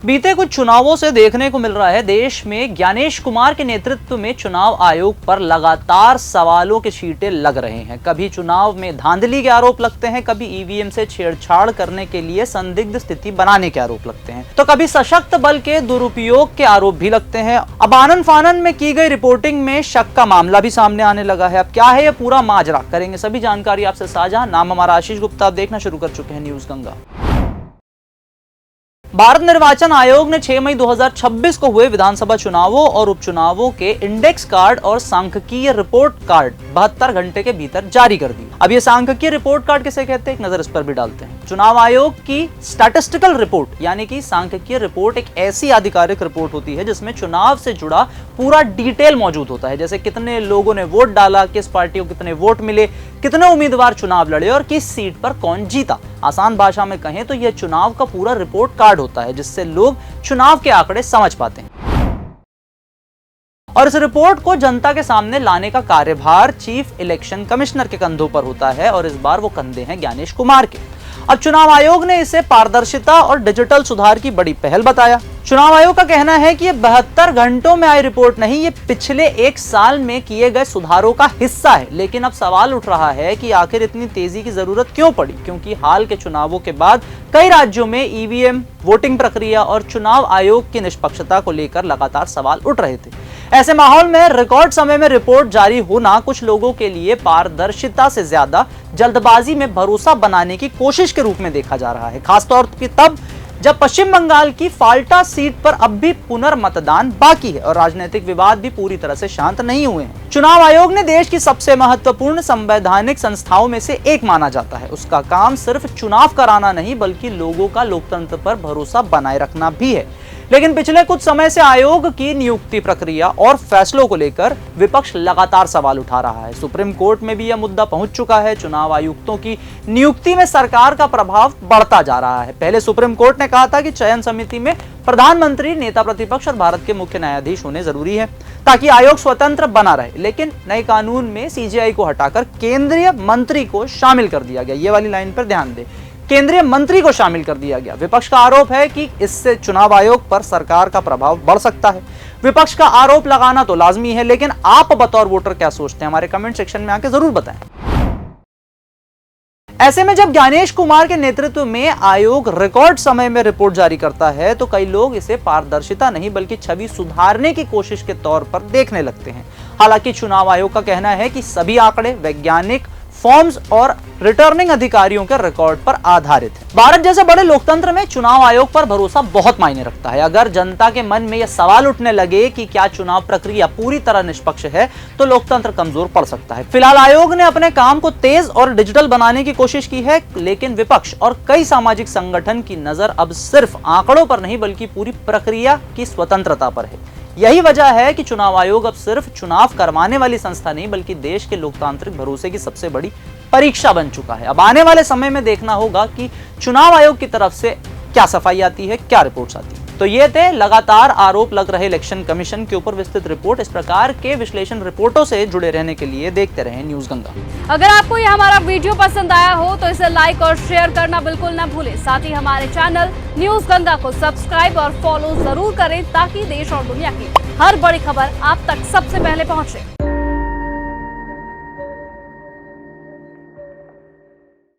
बीते कुछ चुनावों से देखने को मिल रहा है देश में ज्ञानेश कुमार के नेतृत्व में चुनाव आयोग पर लगातार सवालों के छींटे लग रहे हैं। कभी चुनाव में धांधली के आरोप लगते हैं, कभी ईवीएम से छेड़छाड़ करने के लिए संदिग्ध स्थिति बनाने के आरोप लगते हैं, तो कभी सशक्त बल के दुरुपयोग के आरोप भी लगते हैं। अब आनन फानन में की गई रिपोर्टिंग में शक का मामला भी सामने आने लगा है। अब क्या है ये पूरा माजरा, करेंगे सभी जानकारी आपसे साझा। नाम हमारा आशीष गुप्ता, आप देखना शुरू कर चुके हैं न्यूज गंगा। भारत निर्वाचन आयोग ने 6 मई 2026 को हुए विधानसभा चुनावों और उपचुनावों के इंडेक्स कार्ड और सांख्यिकीय रिपोर्ट कार्ड 72 घंटे के भीतर जारी कर दी। अब ये सांख्यिकीय रिपोर्ट कार्ड किसे कहते हैं, एक नजर इस पर भी डालते हैं। चुनाव आयोग की स्टैटिस्टिकल रिपोर्ट यानी कि सांख्यिकीय रिपोर्ट एक ऐसी आधिकारिक रिपोर्ट होती है जिसमें चुनाव से जुड़ा पूरा डिटेल मौजूद होता है, जैसे कितने लोगों ने वोट डाला, किस पार्टी को कितने वोट मिले, कितने उम्मीदवार चुनाव लड़े और किस सीट पर कौन जीता। आसान भाषा में कहें तो यह चुनाव का पूरा रिपोर्ट कार्ड होता है जिससे लोग चुनाव के आंकड़े समझ पाते हैं। और इस रिपोर्ट को जनता के सामने लाने का कार्यभार चीफ इलेक्शन कमिश्नर के कंधों पर होता है और इस बार वो कंधे हैं ज्ञानेश कुमार के। अब चुनाव आयोग ने इसे पारदर्शिता और डिजिटल सुधार की बड़ी पहल बताया। चुनाव आयोग का कहना है कि ये 72 घंटों में आई रिपोर्ट नहीं, ये पिछले 1 साल में किए गए सुधारों का हिस्सा है। लेकिन अब सवाल उठ रहा है कि आखिर इतनी तेजी की जरूरत क्यों पड़ी, क्योंकि हाल के चुनावों के बाद कई राज्यों में ईवीएम, वोटिंग प्रक्रिया और चुनाव आयोग की निष्पक्षता को लेकर लगातार सवाल उठ रहे थे। ऐसे माहौल में रिकॉर्ड समय में रिपोर्ट जारी होना कुछ लोगों के लिए पारदर्शिता से ज्यादा जल्दबाजी में भरोसा बनाने की कोशिश के रूप में देखा जा रहा है, खासतौर पर तब जब पश्चिम बंगाल की फाल्टा सीट पर अब भी पुनर्मतदान बाकी है और राजनीतिक विवाद भी पूरी तरह से शांत नहीं हुए हैं। चुनाव आयोग ने देश की सबसे महत्वपूर्ण संवैधानिक संस्थाओं में से एक माना जाता है। उसका काम सिर्फ चुनाव कराना नहीं बल्कि लोगों का लोकतंत्र पर भरोसा बनाए रखना भी है। लेकिन पिछले कुछ समय से आयोग की नियुक्ति प्रक्रिया और फैसलों को लेकर विपक्ष लगातार सवाल उठा रहा है। सुप्रीम कोर्ट में भी यह मुद्दा पहुंच चुका है। चुनाव आयुक्तों की नियुक्ति में सरकार का प्रभाव बढ़ता जा रहा है। पहले सुप्रीम कोर्ट ने कहा था कि चयन समिति में प्रधानमंत्री, नेता प्रतिपक्ष और भारत के मुख्य न्यायाधीश होने जरूरी है ताकि आयोग स्वतंत्र बना रहे। लेकिन नए कानून में सीजेआई को हटाकर केंद्रीय मंत्री को शामिल कर दिया गया। ये वाली लाइन पर ध्यान दें, केंद्रीय मंत्री को शामिल कर दिया गया। विपक्ष का आरोप है कि इससे चुनाव आयोग पर सरकार का प्रभाव बढ़ सकता है। विपक्ष का आरोप लगाना तो लाजमी है, लेकिन आप बतौर वोटर क्या सोचते हैं, हमारे कमेंट सेक्शन में आके जरूर बताएं। ऐसे में जब ज्ञानेश कुमार के नेतृत्व में आयोग रिकॉर्ड समय में रिपोर्ट जारी करता है तो कई लोग इसे पारदर्शिता नहीं बल्कि छवि सुधारने की कोशिश के तौर पर देखने लगते हैं। हालांकि चुनाव आयोग का कहना है कि सभी आंकड़े वैज्ञानिक फॉर्म्स और रिटर्निंग अधिकारियों के रिकॉर्ड पर आधारित है। भारत जैसे बड़े लोकतंत्र में चुनाव आयोग पर भरोसा बहुत मायने रखता है। अगर जनता के मन में यह सवाल उठने लगे कि क्या चुनाव प्रक्रिया पूरी तरह निष्पक्ष है तो लोकतंत्र कमजोर पड़ सकता है। फिलहाल आयोग ने अपने काम को तेज और डिजिटल बनाने की कोशिश की है, लेकिन विपक्ष और कई सामाजिक संगठन की नजर अब सिर्फ आंकड़ों पर नहीं बल्कि पूरी प्रक्रिया की स्वतंत्रता पर है। यही वजह है कि चुनाव आयोग अब सिर्फ चुनाव करवाने वाली संस्था नहीं बल्कि देश के लोकतांत्रिक भरोसे की सबसे बड़ी परीक्षा बन चुका है। अब आने वाले समय में देखना होगा कि चुनाव आयोग की तरफ से क्या सफाई आती है, क्या रिपोर्ट्स आती है। तो ये थे लगातार आरोप लग रहे इलेक्शन कमीशन के ऊपर विस्तृत रिपोर्ट। इस प्रकार के विश्लेषण रिपोर्टों से जुड़े रहने के लिए देखते रहें न्यूज गंगा। अगर आपको ये हमारा वीडियो पसंद आया हो तो इसे लाइक और शेयर करना बिल्कुल ना भूलें। साथ ही हमारे चैनल न्यूज गंगा को सब्सक्राइब और फॉलो जरूर करें ताकि देश और दुनिया की हर बड़ी खबर आप तक सबसे पहले पहुंचे।